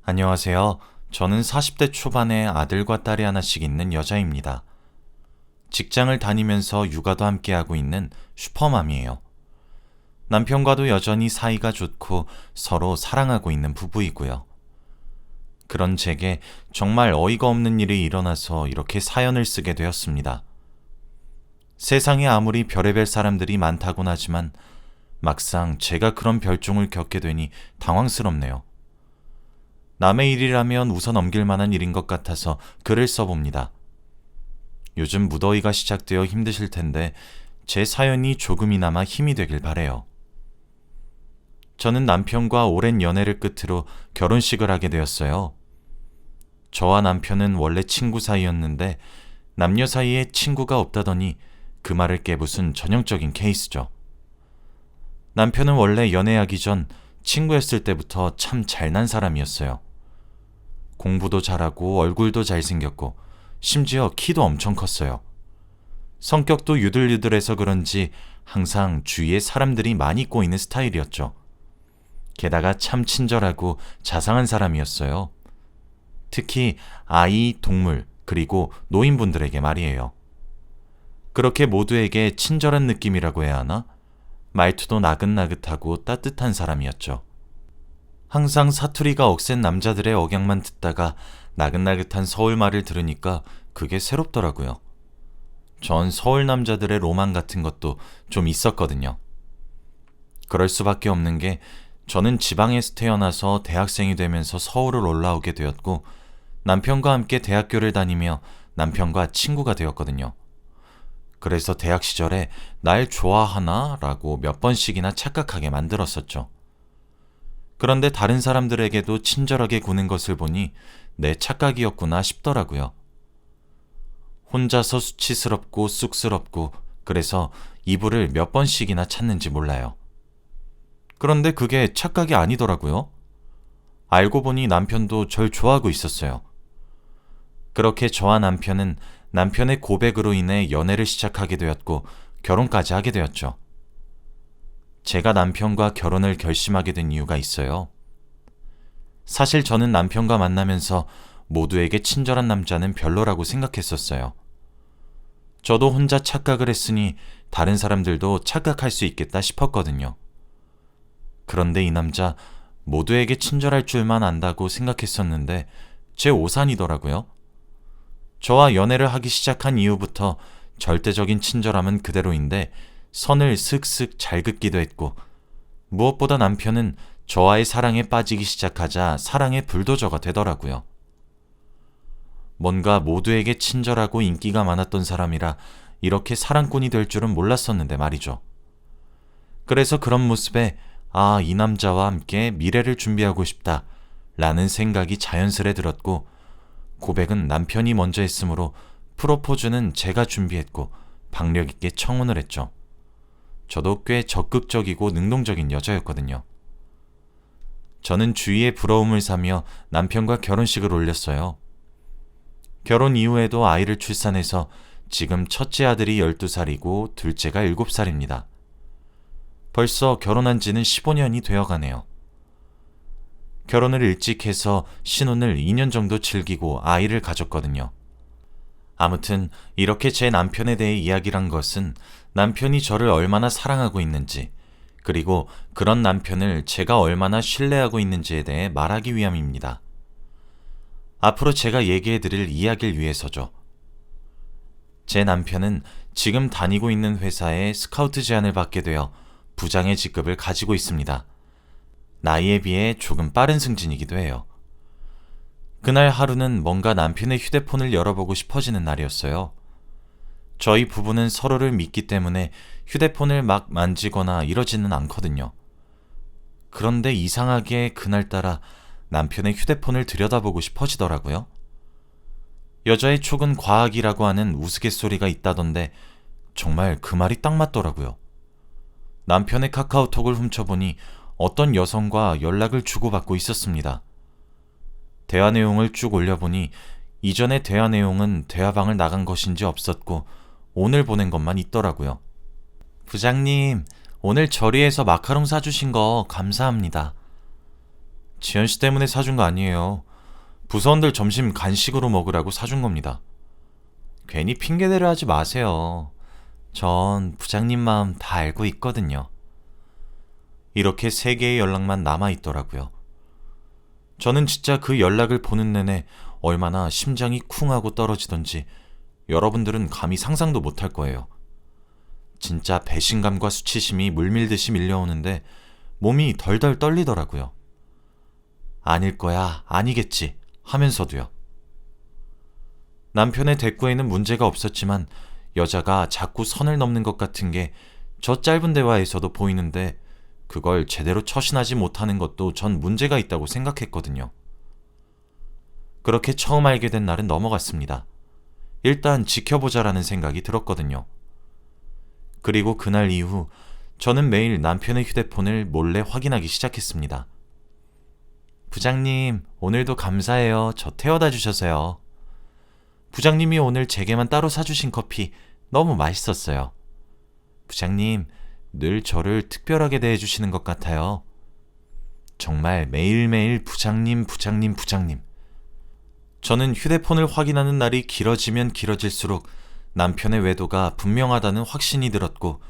안녕하세요. 저는 40대 초반에 아들과 딸이 하나씩 있는 여자입니다. 직장을 다니면서 육아도 함께하고 있는 슈퍼맘이에요. 남편과도 여전히 사이가 좋고 서로 사랑하고 있는 부부이고요. 그런 제게 정말 어이가 없는 일이 일어나서 이렇게 사연을 쓰게 되었습니다. 세상에 아무리 별의별 사람들이 많다곤 하지만 막상 제가 그런 별종을 겪게 되니 당황스럽네요. 남의 일이라면 웃어 넘길 만한 일인 것 같아서 글을 써봅니다. 요즘 무더위가 시작되어 힘드실 텐데 제 사연이 조금이나마 힘이 되길 바래요. 저는 남편과 오랜 연애를 끝으로 결혼식을 하게 되었어요. 저와 남편은 원래 친구 사이였는데 남녀 사이에 친구가 없다더니 그 말을 깨부순 전형적인 케이스죠. 남편은 원래 연애하기 전 친구였을 때부터 참 잘난 사람이었어요. 공부도 잘하고 얼굴도 잘생겼고 심지어 키도 엄청 컸어요. 성격도 유들유들해서 그런지 항상 주위에 사람들이 많이 꼬이는 스타일이었죠. 게다가 참 친절하고 자상한 사람이었어요. 특히 아이, 동물, 그리고 노인분들에게 말이에요. 그렇게 모두에게 친절한 느낌이라고 해야 하나? 말투도 나긋나긋하고 따뜻한 사람이었죠. 항상 사투리가 억센 남자들의 억양만 듣다가 나긋나긋한 서울 말을 들으니까 그게 새롭더라고요. 전 서울 남자들의 로망 같은 것도 좀 있었거든요. 그럴 수밖에 없는 게 저는 지방에서 태어나서 대학생이 되면서 서울을 올라오게 되었고 남편과 함께 대학교를 다니며 남편과 친구가 되었거든요. 그래서 대학 시절에 날 좋아하나? 라고 몇 번씩이나 착각하게 만들었었죠. 그런데 다른 사람들에게도 친절하게 구는 것을 보니 내 착각이었구나 싶더라고요. 혼자서 수치스럽고 쑥스럽고 그래서 이불을 몇 번씩이나 찾는지 몰라요. 그런데 그게 착각이 아니더라고요. 알고 보니 남편도 절 좋아하고 있었어요. 그렇게 저와 남편은 남편의 고백으로 인해 연애를 시작하게 되었고 결혼까지 하게 되었죠. 제가 남편과 결혼을 결심하게 된 이유가 있어요. 사실 저는 남편과 만나면서 모두에게 친절한 남자는 별로라고 생각했었어요. 저도 혼자 착각을 했으니 다른 사람들도 착각할 수 있겠다 싶었거든요. 그런데 이 남자 모두에게 친절할 줄만 안다고 생각했었는데 제 오산이더라고요. 저와 연애를 하기 시작한 이후부터 절대적인 친절함은 그대로인데 선을 슥슥 잘 긋기도 했고 무엇보다 남편은 저와의 사랑에 빠지기 시작하자 사랑의 불도저가 되더라고요. 뭔가 모두에게 친절하고 인기가 많았던 사람이라 이렇게 사랑꾼이 될 줄은 몰랐었는데 말이죠. 그래서 그런 모습에 이 남자와 함께 미래를 준비하고 싶다 라는 생각이 자연스레 들었고 고백은 남편이 먼저 했으므로 프로포즈는 제가 준비했고 박력 있게 청혼을 했죠. 저도 꽤 적극적이고 능동적인 여자였거든요. 저는 주위의 부러움을 사며 남편과 결혼식을 올렸어요. 결혼 이후에도 아이를 출산해서 지금 첫째 아들이 12살이고 둘째가 7살입니다. 벌써 결혼한 지는 15년이 되어가네요. 결혼을 일찍 해서 신혼을 2년 정도 즐기고 아이를 가졌거든요. 아무튼 이렇게 제 남편에 대해 이야기를 한 것은 남편이 저를 얼마나 사랑하고 있는지 그리고 그런 남편을 제가 얼마나 신뢰하고 있는지에 대해 말하기 위함입니다. 앞으로 제가 얘기해드릴 이야기를 위해서죠. 제 남편은 지금 다니고 있는 회사에 스카우트 제안을 받게 되어 부장의 직급을 가지고 있습니다. 나이에 비해 조금 빠른 승진이기도 해요. 그날 하루는 뭔가 남편의 휴대폰을 열어보고 싶어지는 날이었어요. 저희 부부는 서로를 믿기 때문에 휴대폰을 막 만지거나 이러지는 않거든요. 그런데 이상하게 그날따라 남편의 휴대폰을 들여다보고 싶어지더라고요. 여자의 촉은 과학이라고 하는 우스갯소리가 있다던데 정말 그 말이 딱 맞더라고요. 남편의 카카오톡을 훔쳐보니 어떤 여성과 연락을 주고받고 있었습니다. 대화 내용을 쭉 올려보니 이전의 대화 내용은 대화방을 나간 것인지 없었고 오늘 보낸 것만 있더라고요. 부장님, 오늘 저리에서 마카롱 사주신 거 감사합니다. 지연 씨 때문에 사준 거 아니에요. 부서원들 점심 간식으로 먹으라고 사준 겁니다. 괜히 핑계대려 하지 마세요. 전 부장님 마음 다 알고 있거든요. 이렇게 3개의 연락만 남아있더라고요. 저는 진짜 그 연락을 보는 내내 얼마나 심장이 쿵하고 떨어지던지 여러분들은 감히 상상도 못할 거예요. 진짜 배신감과 수치심이 물밀듯이 밀려오는데 몸이 덜덜 떨리더라고요. 아닐 거야, 아니겠지 하면서도요. 남편의 대꾸에는 문제가 없었지만 여자가 자꾸 선을 넘는 것 같은 게 저 짧은 대화에서도 보이는데 그걸 제대로 처신하지 못하는 것도 전 문제가 있다고 생각했거든요. 그렇게 처음 알게 된 날은 넘어갔습니다. 일단 지켜보자라는 생각이 들었거든요. 그리고 그날 이후 저는 매일 남편의 휴대폰을 몰래 확인하기 시작했습니다. 부장님, 오늘도 감사해요. 저 태워다 주셔서요. 부장님이 오늘 제게만 따로 사주신 커피 너무 맛있었어요. 부장님, 늘 저를 특별하게 대해주시는 것 같아요. 정말 매일매일 부장님. 저는 휴대폰을 확인하는 날이 길어지면 길어질수록 남편의 외도가 분명하다는 확신이 들었고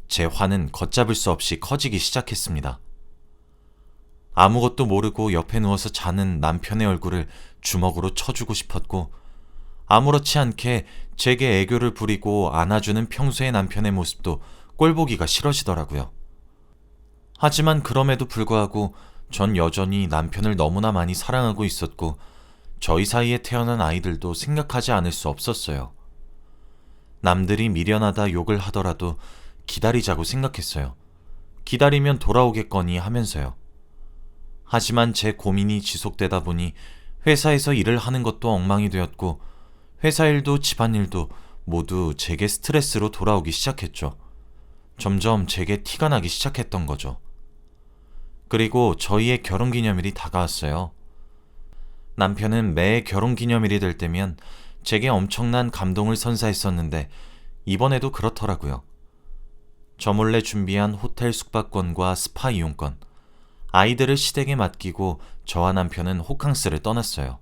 제 화는 걷잡을 수 없이 커지기 시작했습니다. 아무것도 모르고 옆에 누워서 자는 남편의 얼굴을 주먹으로 쳐주고 싶었고 아무렇지 않게 제게 애교를 부리고 안아주는 평소의 남편의 모습도 꼴보기가 싫어지더라고요. 하지만 그럼에도 불구하고 전 여전히 남편을 너무나 많이 사랑하고 있었고 저희 사이에 태어난 아이들도 생각하지 않을 수 없었어요. 남들이 미련하다 욕을 하더라도 기다리자고 생각했어요. 기다리면 돌아오겠거니 하면서요. 하지만 제 고민이 지속되다 보니 회사에서 일을 하는 것도 엉망이 되었고 회사 일도 집안일도 모두 제게 스트레스로 돌아오기 시작했죠. 점점 제게 티가 나기 시작했던 거죠. 그리고 저희의 결혼기념일이 다가왔어요. 남편은 매 결혼기념일이 될 때면 제게 엄청난 감동을 선사했었는데 이번에도 그렇더라고요. 저 몰래 준비한 호텔 숙박권과 스파 이용권, 아이들을 시댁에 맡기고 저와 남편은 호캉스를 떠났어요.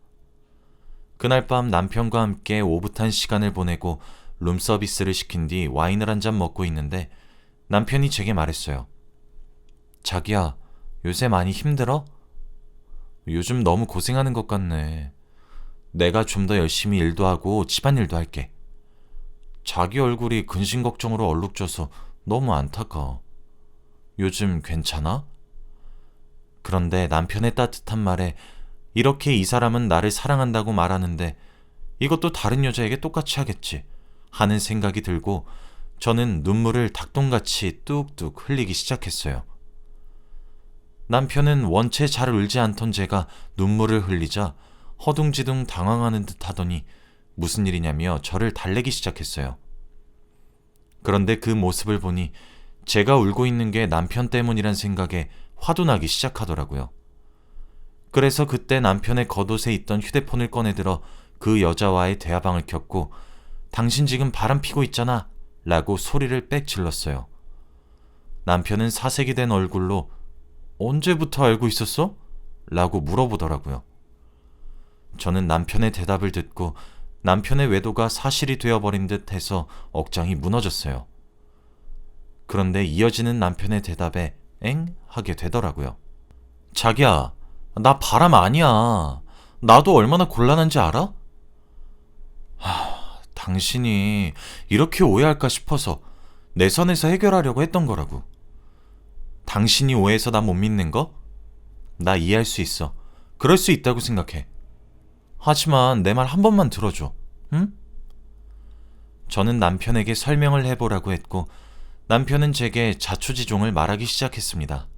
그날 밤 남편과 함께 오붓한 시간을 보내고 룸서비스를 시킨 뒤 와인을 한 잔 먹고 있는데 남편이 제게 말했어요. 자기야, 요새 많이 힘들어? 요즘 너무 고생하는 것 같네. 내가 좀 더 열심히 일도 하고 집안일도 할게. 자기 얼굴이 근심 걱정으로 얼룩져서 너무 안타까워. 요즘 괜찮아? 그런데 남편의 따뜻한 말에 이렇게 이 사람은 나를 사랑한다고 말하는데 이것도 다른 여자에게 똑같이 하겠지 하는 생각이 들고 저는 눈물을 닭똥같이 뚝뚝 흘리기 시작했어요. 남편은 원체 잘 울지 않던 제가 눈물을 흘리자 허둥지둥 당황하는 듯 하더니 무슨 일이냐며 저를 달래기 시작했어요. 그런데 그 모습을 보니 제가 울고 있는 게 남편 때문이란 생각에 화도 나기 시작하더라고요. 그래서 그때 남편의 겉옷에 있던 휴대폰을 꺼내들어 그 여자와의 대화방을 켰고 당신 지금 바람 피고 있잖아 라고 소리를 빽 질렀어요. 남편은 사색이 된 얼굴로 언제부터 알고 있었어? 라고 물어보더라고요. 저는 남편의 대답을 듣고 남편의 외도가 사실이 되어버린 듯 해서 억장이 무너졌어요. 그런데 이어지는 남편의 대답에 엥? 하게 되더라고요. 자기야, 나 바람 아니야. 나도 얼마나 곤란한지 알아? 당신이 이렇게 오해할까 싶어서 내 선에서 해결하려고 했던 거라고. 당신이 오해해서 나 못 믿는 거? 나 이해할 수 있어. 그럴 수 있다고 생각해. 하지만 내 말 한 번만 들어줘. 응? 저는 남편에게 설명을 해보라고 했고 남편은 제게 자초지종을 말하기 시작했습니다.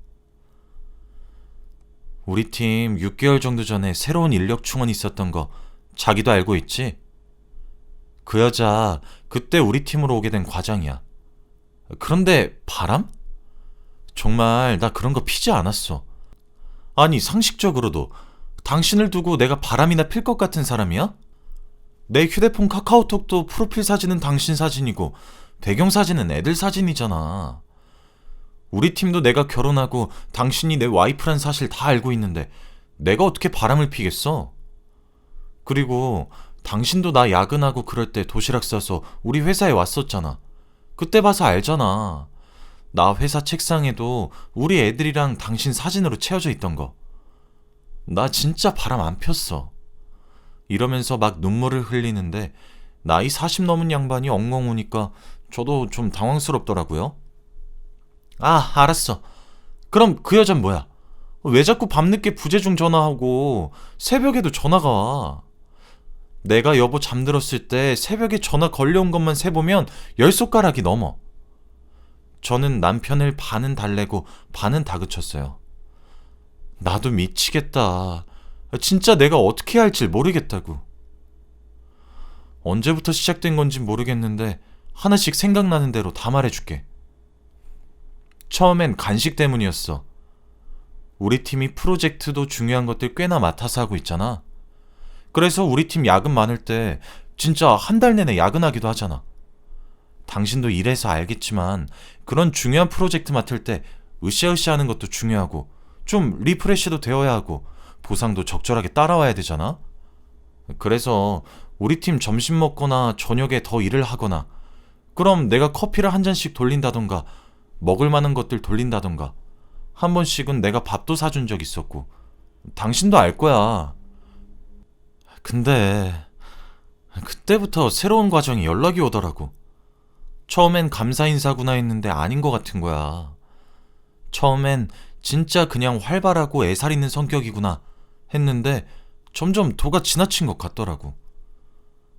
우리 팀 6개월 정도 전에 새로운 인력 충원이 있었던 거 자기도 알고 있지? 그 여자 그때 우리 팀으로 오게 된 과장이야. 그런데 바람? 정말 나 그런 거 피지 않았어. 아니 상식적으로도 당신을 두고 내가 바람이나 필 것 같은 사람이야? 내 휴대폰 카카오톡도 프로필 사진은 당신 사진이고 배경사진은 애들 사진이잖아. 우리 팀도 내가 결혼하고 당신이 내 와이프란 사실 다 알고 있는데 내가 어떻게 바람을 피겠어? 그리고 당신도 나 야근하고 그럴 때 도시락 싸서 우리 회사에 왔었잖아. 그때 봐서 알잖아. 나 회사 책상에도 우리 애들이랑 당신 사진으로 채워져 있던 거. 나 진짜 바람 안 폈어. 이러면서 막 눈물을 흘리는데 나이 40 넘은 양반이 엉엉 우니까 저도 좀 당황스럽더라고요. 아, 알았어. 그럼 그 여잔 뭐야? 왜 자꾸 밤늦게 부재중 전화하고 새벽에도 전화가 와? 내가 여보 잠들었을 때 새벽에 전화 걸려온 것만 세보면 10손가락이 넘어. 저는 남편을 반은 달래고 반은 다그쳤어요. 나도 미치겠다. 진짜 내가 어떻게 해야 할지 모르겠다고. 언제부터 시작된 건지 모르겠는데 하나씩 생각나는 대로 다 말해줄게. 처음엔 간식 때문이었어. 우리 팀이 프로젝트도 중요한 것들 꽤나 맡아서 하고 있잖아. 그래서 우리 팀 야근 많을 때 진짜 한 달 내내 야근하기도 하잖아. 당신도 일해서 알겠지만 그런 중요한 프로젝트 맡을 때 으쌰으쌰 하는 것도 중요하고 좀 리프레시도 되어야 하고 보상도 적절하게 따라와야 되잖아. 그래서 우리 팀 점심 먹거나 저녁에 더 일을 하거나 그럼 내가 커피를 한 잔씩 돌린다던가 먹을 만한 것들 돌린다던가 한 번씩은 내가 밥도 사준 적 있었고 당신도 알 거야. 근데 그때부터 새로운 과정이 연락이 오더라고. 처음엔 감사 인사구나 했는데 아닌 것 같은 거야. 처음엔 진짜 그냥 활발하고 애살 있는 성격이구나 했는데 점점 도가 지나친 것 같더라고.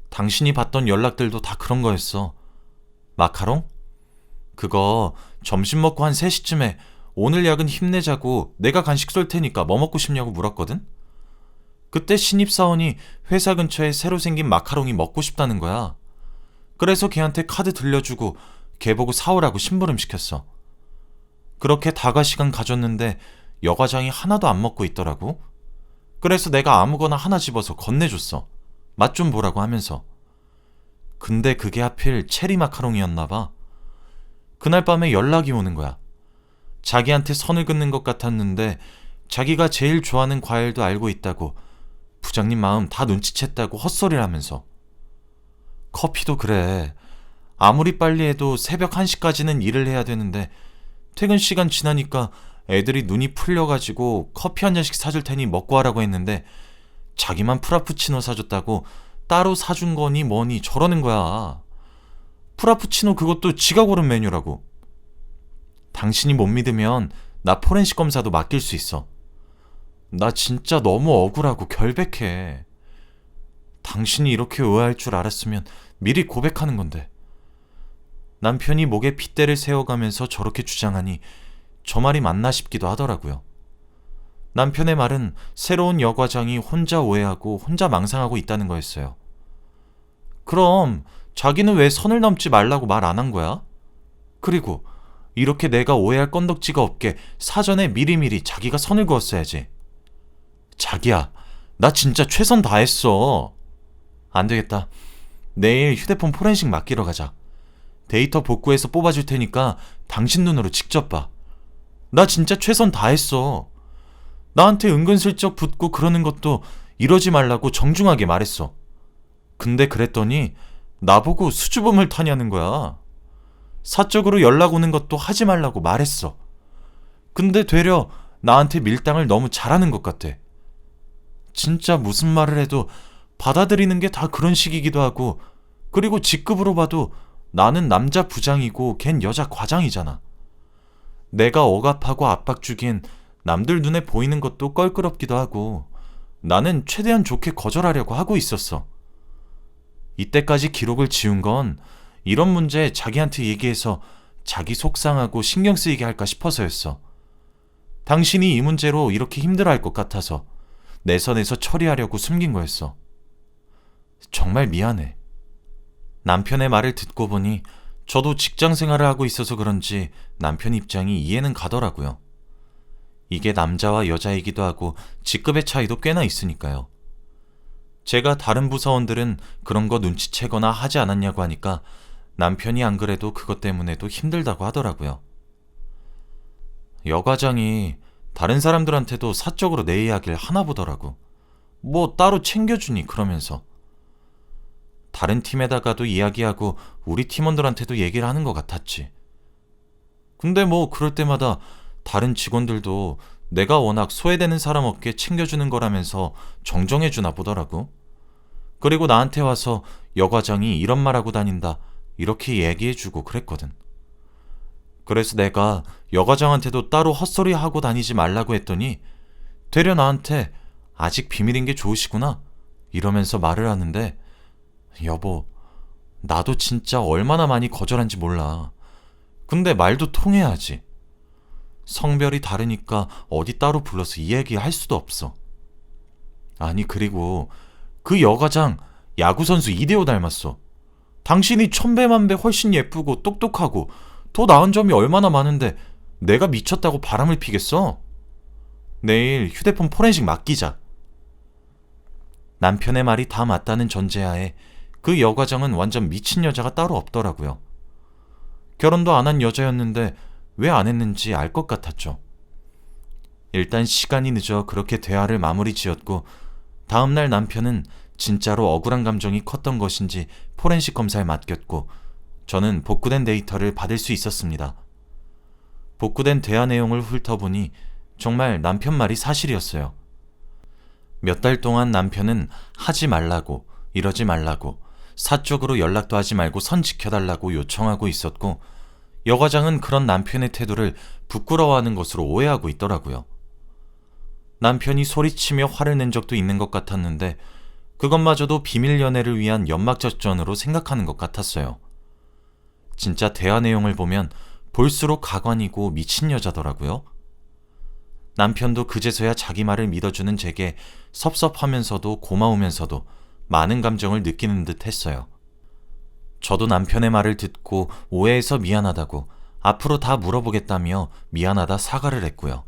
당신이 받던 연락들도 다 그런 거였어. 마카롱? 그거 점심 먹고 한 3시쯤에 오늘 야근 힘내자고 내가 간식 쏠 테니까 뭐 먹고 싶냐고 물었거든? 그때 신입사원이 회사 근처에 새로 생긴 마카롱이 먹고 싶다는 거야. 그래서 걔한테 카드 들려주고 걔 보고 사오라고 심부름 시켰어. 그렇게 다가 시간 가졌는데 여과장이 하나도 안 먹고 있더라고. 그래서 내가 아무거나 하나 집어서 건네줬어. 맛 좀 보라고 하면서. 근데 그게 하필 체리 마카롱이었나 봐. 그날 밤에 연락이 오는 거야. 자기한테 선을 긋는 것 같았는데 자기가 제일 좋아하는 과일도 알고 있다고 부장님 마음 다 눈치챘다고 헛소리를 하면서. 커피도 그래. 아무리 빨리 해도 새벽 1시까지는 일을 해야 되는데 퇴근 시간 지나니까 애들이 눈이 풀려가지고 커피 한 잔씩 사줄 테니 먹고 하라고 했는데 자기만 프라푸치노 사줬다고 따로 사준 거니 뭐니 저러는 거야. 프라푸치노 그것도 지가 고른 메뉴라고. 당신이 못 믿으면 나 포렌식 검사도 맡길 수 있어. 나 진짜 너무 억울하고 결백해. 당신이 이렇게 의아할 줄 알았으면 미리 고백하는 건데. 남편이 목에 핏대를 세워가면서 저렇게 주장하니 저 말이 맞나 싶기도 하더라고요. 남편의 말은 새로운 여과장이 혼자 오해하고 혼자 망상하고 있다는 거였어요. 그럼 자기는 왜 선을 넘지 말라고 말 안 한 거야? 그리고 이렇게 내가 오해할 건덕지가 없게 사전에 미리미리 자기가 선을 그었어야지. 자기야, 나 진짜 최선 다했어. 안 되겠다. 내일 휴대폰 포렌식 맡기러 가자. 데이터 복구해서 뽑아줄 테니까 당신 눈으로 직접 봐. 나 진짜 최선 다했어. 나한테 은근슬쩍 붙고 그러는 것도 이러지 말라고 정중하게 말했어. 근데 그랬더니 나보고 수줍음을 타냐는 거야. 사적으로 연락 오는 것도 하지 말라고 말했어. 근데 되려 나한테 밀당을 너무 잘하는 것 같아. 진짜 무슨 말을 해도 받아들이는 게 다 그런 식이기도 하고, 그리고 직급으로 봐도 나는 남자 부장이고 걘 여자 과장이잖아. 내가 억압하고 압박 주기엔 남들 눈에 보이는 것도 껄끄럽기도 하고 나는 최대한 좋게 거절하려고 하고 있었어. 이때까지 기록을 지운 건 이런 문제 자기한테 얘기해서 자기 속상하고 신경 쓰이게 할까 싶어서였어. 당신이 이 문제로 이렇게 힘들어할 것 같아서 내 선에서 처리하려고 숨긴 거였어. 정말 미안해. 남편의 말을 듣고 보니 저도 직장 생활을 하고 있어서 그런지 남편 입장이 이해는 가더라고요. 이게 남자와 여자이기도 하고 직급의 차이도 꽤나 있으니까요. 제가 다른 부서원들은 그런 거 눈치채거나 하지 않았냐고 하니까 남편이 안 그래도 그것 때문에도 힘들다고 하더라고요. 여과장이 다른 사람들한테도 사적으로 내 이야기를 하나 보더라고. 뭐 따로 챙겨주니 그러면서. 다른 팀에다가도 이야기하고 우리 팀원들한테도 얘기를 하는 것 같았지. 근데 뭐 그럴 때마다 다른 직원들도 내가 워낙 소외되는 사람 없게 챙겨주는 거라면서 정정해주나 보더라고. 그리고 나한테 와서 여과장이 이런 말하고 다닌다 이렇게 얘기해주고 그랬거든. 그래서 내가 여과장한테도 따로 헛소리 하고 다니지 말라고 했더니 되려 나한테 아직 비밀인 게 좋으시구나 이러면서 말을 하는데, 여보, 나도 진짜 얼마나 많이 거절한지 몰라. 근데 말도 통해야지. 성별이 다르니까 어디 따로 불러서 이 얘기 할 수도 없어. 아니, 그리고 그 여과장 야구선수 이대호 닮았어. 당신이 천배만배 훨씬 예쁘고 똑똑하고 더 나은 점이 얼마나 많은데 내가 미쳤다고 바람을 피겠어? 내일 휴대폰 포렌식 맡기자. 남편의 말이 다 맞다는 전제하에 그 여과장은 완전 미친 여자가 따로 없더라고요. 결혼도 안 한 여자였는데 왜 안 했는지 알 것 같았죠. 일단 시간이 늦어 그렇게 대화를 마무리 지었고, 다음날 남편은 진짜로 억울한 감정이 컸던 것인지 포렌식 검사에 맡겼고, 저는 복구된 데이터를 받을 수 있었습니다. 복구된 대화 내용을 훑어보니 정말 남편 말이 사실이었어요. 몇 달 동안 남편은 하지 말라고, 이러지 말라고, 사적으로 연락도 하지 말고 선 지켜달라고 요청하고 있었고, 여과장은 그런 남편의 태도를 부끄러워하는 것으로 오해하고 있더라고요. 남편이 소리치며 화를 낸 적도 있는 것 같았는데 그것마저도 비밀 연애를 위한 연막작전으로 생각하는 것 같았어요. 진짜 대화 내용을 보면 볼수록 가관이고 미친 여자더라고요. 남편도 그제서야 자기 말을 믿어주는 제게 섭섭하면서도 고마우면서도 많은 감정을 느끼는 듯 했어요. 저도 남편의 말을 듣고 오해해서 미안하다고, 앞으로 다 물어보겠다며 미안하다 사과를 했고요.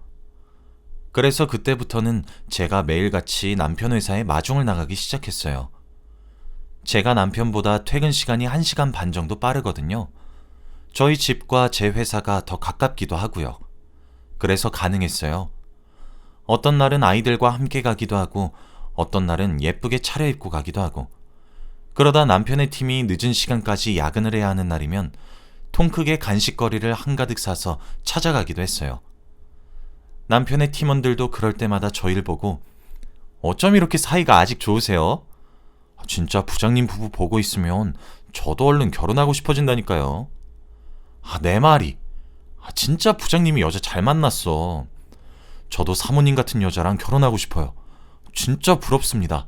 그래서 그때부터는 제가 매일같이 남편 회사에 마중을 나가기 시작했어요. 제가 남편보다 퇴근 시간이 1시간 반 정도 빠르거든요. 저희 집과 제 회사가 더 가깝기도 하고요. 그래서 가능했어요. 어떤 날은 아이들과 함께 가기도 하고 어떤 날은 예쁘게 차려입고 가기도 하고, 그러다 남편의 팀이 늦은 시간까지 야근을 해야 하는 날이면 통 크게 간식거리를 한가득 사서 찾아가기도 했어요. 남편의 팀원들도 그럴 때마다 저희를 보고 어쩜 이렇게 사이가 아직 좋으세요? 진짜 부장님 부부 보고 있으면 저도 얼른 결혼하고 싶어진다니까요. 내 말이. 진짜 부장님이 여자 잘 만났어. 저도 사모님 같은 여자랑 결혼하고 싶어요. 진짜 부럽습니다.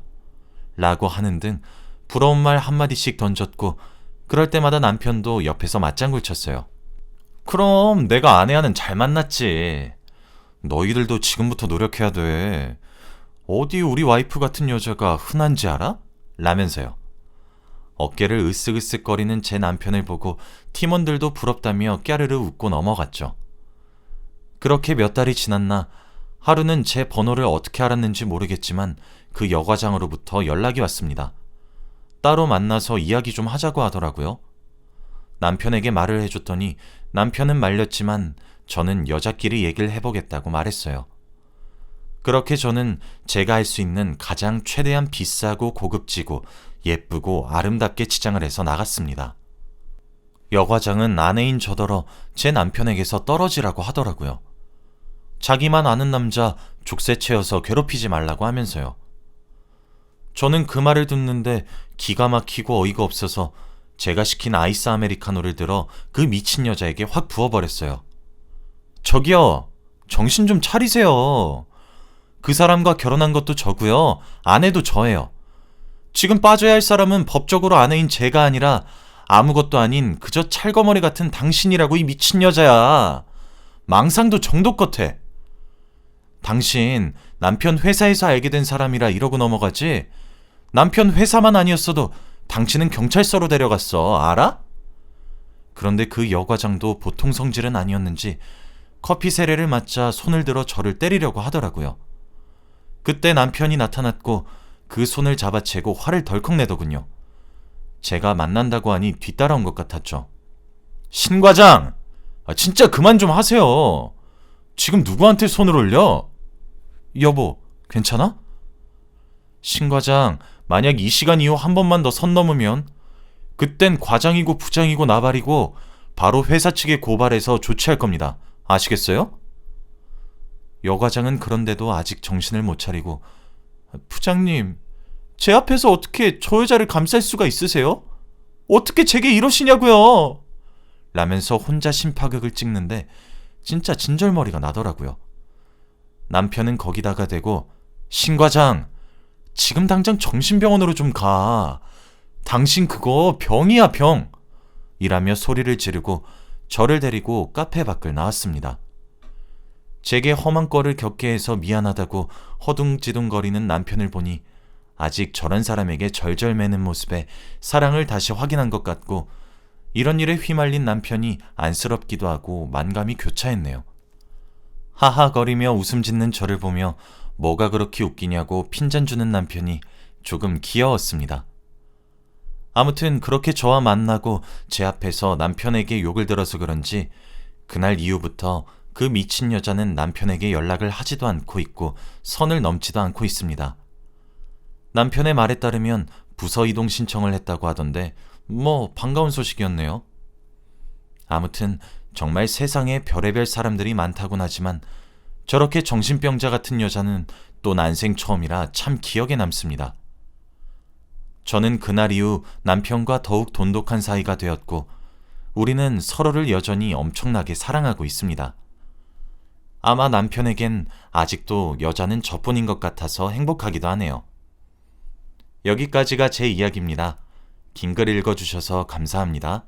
라고 하는 등 부러운 말 한마디씩 던졌고, 그럴 때마다 남편도 옆에서 맞장구를 쳤어요. 그럼 내가 아내와는 잘 만났지. 너희들도 지금부터 노력해야 돼. 어디 우리 와이프 같은 여자가 흔한지 알아? 라면서요. 어깨를 으쓱으쓱거리는 제 남편을 보고 팀원들도 부럽다며 깨르르 웃고 넘어갔죠. 그렇게 몇 달이 지났나 하루는 제 번호를 어떻게 알았는지 모르겠지만 그 여과장으로부터 연락이 왔습니다. 따로 만나서 이야기 좀 하자고 하더라고요. 남편에게 말을 해줬더니 남편은 말렸지만 저는 여자끼리 얘기를 해보겠다고 말했어요. 그렇게 저는 제가 할 수 있는 가장 최대한 비싸고 고급지고 예쁘고 아름답게 치장을 해서 나갔습니다. 여과장은 아내인 저더러 제 남편에게서 떨어지라고 하더라고요. 자기만 아는 남자 족쇄채여서 괴롭히지 말라고 하면서요. 저는 그 말을 듣는데 기가 막히고 어이가 없어서 제가 시킨 아이스 아메리카노를 들어 그 미친 여자에게 확 부어버렸어요. 저기요, 정신 좀 차리세요. 그 사람과 결혼한 것도 저고요. 아내도 저예요. 지금 빠져야 할 사람은 법적으로 아내인 제가 아니라 아무것도 아닌 그저 찰거머리 같은 당신이라고, 이 미친 여자야. 망상도 정도껏 해. 당신 남편 회사에서 알게 된 사람이라 이러고 넘어가지, 남편 회사만 아니었어도 당신은 경찰서로 데려갔어. 알아? 그런데 그 여과장도 보통 성질은 아니었는지 커피 세례를 맞자 손을 들어 저를 때리려고 하더라고요. 그때 남편이 나타났고 그 손을 잡아채고 화를 덜컥 내더군요. 제가 만난다고 하니 뒤따라온 것 같았죠. 신 과장! 진짜 그만 좀 하세요. 지금 누구한테 손을 올려? 여보, 괜찮아? 신 과장, 만약 이 시간 이후 한 번만 더 선 넘으면 그땐 과장이고 부장이고 나발이고 바로 회사 측에 고발해서 조치할 겁니다. 아시겠어요? 여 과장은 그런데도 아직 정신을 못 차리고 부장님, 제 앞에서 어떻게 저 여자를 감쌀 수가 있으세요? 어떻게 제게 이러시냐고요? 라면서 혼자 심파극을 찍는데 진짜 진절머리가 나더라고요. 남편은 거기다가 대고 신 과장, 지금 당장 정신병원으로 좀 가. 당신 그거 병이야, 병. 이라며 소리를 지르고 저를 데리고 카페 밖을 나왔습니다. 제게 험한 꼴을 겪게 해서 미안하다고 허둥지둥거리는 남편을 보니 아직 저런 사람에게 절절매는 모습에 사랑을 다시 확인한 것 같고 이런 일에 휘말린 남편이 안쓰럽기도 하고 만감이 교차했네요. 하하거리며 웃음 짓는 저를 보며 뭐가 그렇게 웃기냐고 핀잔 주는 남편이 조금 귀여웠습니다. 아무튼 그렇게 저와 만나고 제 앞에서 남편에게 욕을 들어서 그런지 그날 이후부터 그 미친 여자는 남편에게 연락을 하지도 않고 있고 선을 넘지도 않고 있습니다. 남편의 말에 따르면 부서 이동 신청을 했다고 하던데 반가운 소식이었네요. 아무튼 정말 세상에 별의별 사람들이 많다곤 하지만 저렇게 정신병자 같은 여자는 또 난생 처음이라 참 기억에 남습니다. 저는 그날 이후 남편과 더욱 돈독한 사이가 되었고 우리는 서로를 여전히 엄청나게 사랑하고 있습니다. 아마 남편에겐 아직도 여자는 저뿐인 것 같아서 행복하기도 하네요. 여기까지가 제 이야기입니다. 긴 글 읽어주셔서 감사합니다.